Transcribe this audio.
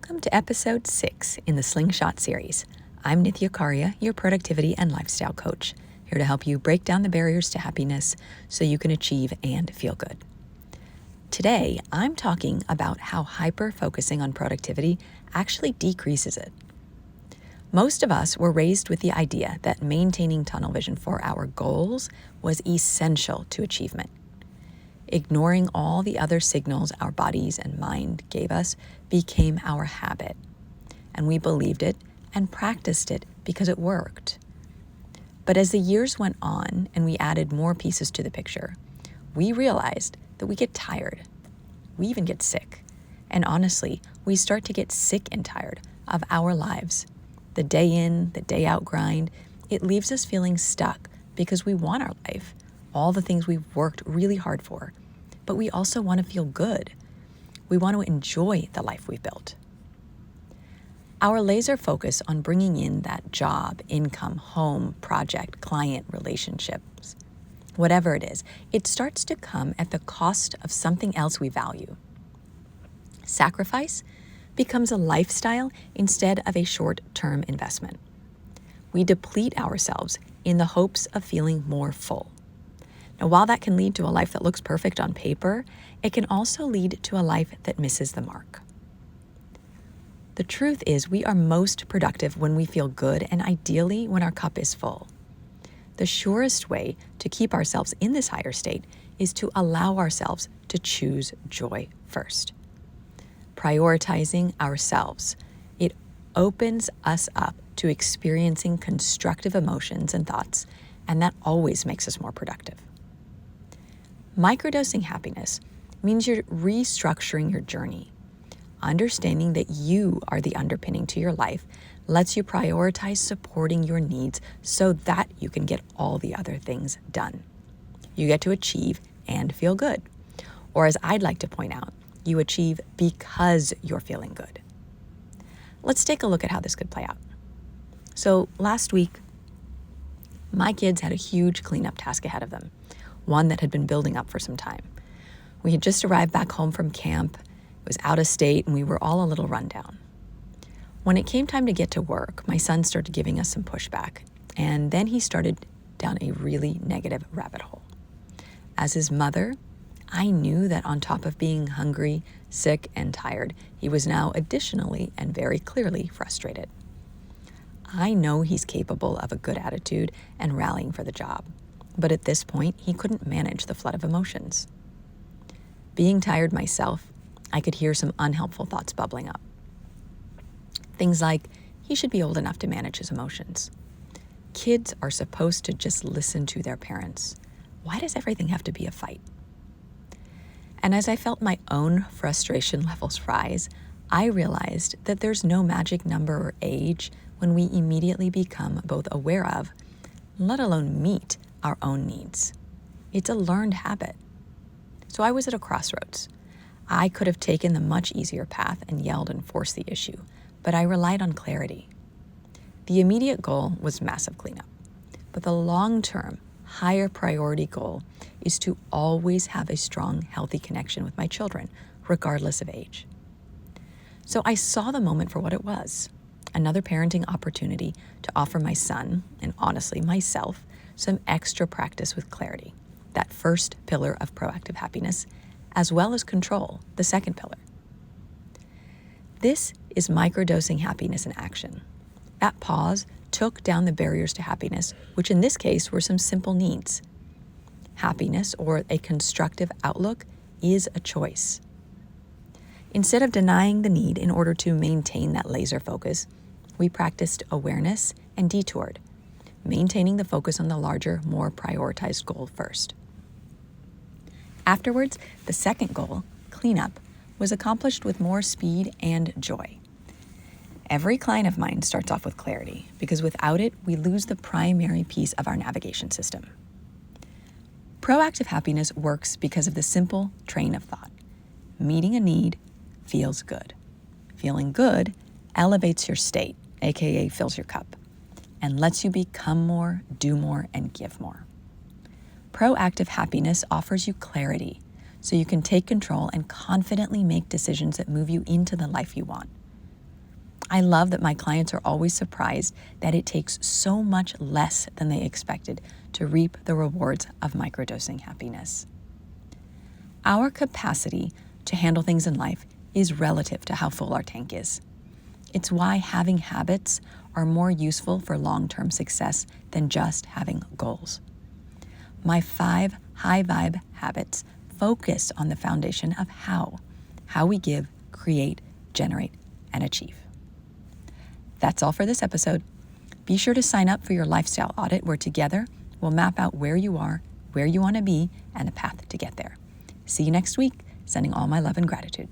Welcome to episode 6 in the Slingshot series. I'm Nithya Karia, your productivity and lifestyle coach, here to help you break down the barriers to happiness so you can achieve and feel good. Today, I'm talking about how hyper-focusing on productivity actually decreases it. Most of us were raised with the idea that maintaining tunnel vision for our goals was essential to achievement. Ignoring all the other signals our bodies and mind gave us became our habit, and we believed it and practiced it because it worked. But as the years went on and we added more pieces to the picture, we realized that we get tired. We even get sick. And honestly, we start to get sick and tired of our lives. The day in, the day out grind, it leaves us feeling stuck because we want our life, all the things we've worked really hard for, but we also want to feel good. We want to enjoy the life we've built. Our laser focus on bringing in that job, income, home, project, client, relationships, whatever it is, it starts to come at the cost of something else we value. Sacrifice becomes a lifestyle instead of a short-term investment. We deplete ourselves in the hopes of feeling more full. Now, while that can lead to a life that looks perfect on paper, it can also lead to a life that misses the mark. The truth is, we are most productive when we feel good and ideally when our cup is full. The surest way to keep ourselves in this higher state is to allow ourselves to choose joy first. Prioritizing ourselves, it opens us up to experiencing constructive emotions and thoughts, and that always makes us more productive. Microdosing happiness means you're restructuring your journey. Understanding that you are the underpinning to your life lets you prioritize supporting your needs so that you can get all the other things done. You get to achieve and feel good. Or as I'd like to point out, you achieve because you're feeling good. Let's take a look at how this could play out. So last week, my kids had a huge cleanup task ahead of them, one that had been building up for some time. We had just arrived back home from camp. It was out of state, and we were all a little run down. When it came time to get to work, my son started giving us some pushback, and then he started down a really negative rabbit hole. As his mother, I knew that on top of being hungry, sick, and tired, he was now additionally and very clearly frustrated. I know he's capable of a good attitude and rallying for the job, but at this point, he couldn't manage the flood of emotions. Being tired myself, I could hear some unhelpful thoughts bubbling up. Things like, he should be old enough to manage his emotions. Kids are supposed to just listen to their parents. Why does everything have to be a fight? And as I felt my own frustration levels rise, I realized that there's no magic number or age when we immediately become both aware of, let alone meet, our own needs. It's a learned habit. So I was at a crossroads. I could have taken the much easier path and yelled and forced the issue, but I relied on clarity. The immediate goal was massive cleanup, but the long-term, higher priority goal is to always have a strong, healthy connection with my children, regardless of age. So I saw the moment for what it was, another parenting opportunity to offer my son, and honestly myself, some extra practice with clarity, that first pillar of proactive happiness, as well as control, the second pillar. This is microdosing happiness in action. That pause took down the barriers to happiness, which in this case were some simple needs. Happiness, or a constructive outlook, is a choice. Instead of denying the need in order to maintain that laser focus, we practiced awareness and detoured, maintaining the focus on the larger, more prioritized goal first. Afterwards, the second goal, cleanup, was accomplished with more speed and joy. Every client of mine starts off with clarity, because without it, we lose the primary piece of our navigation system. Proactive happiness works because of the simple train of thought. Meeting a need feels good. Feeling good elevates your state, aka fills your cup, and lets you become more, do more, and give more. Proactive happiness offers you clarity, so you can take control and confidently make decisions that move you into the life you want. I love that my clients are always surprised that it takes so much less than they expected to reap the rewards of microdosing happiness. Our capacity to handle things in life is relative to how full our tank is. It's why having habits are more useful for long-term success than just having goals. My 5 high vibe habits focus on the foundation of how we give, create, generate, and achieve. That's all for this episode. Be sure to sign up for your lifestyle audit where together we'll map out where you are, where you want to be, and the path to get there. See you next week. Sending all my love and gratitude.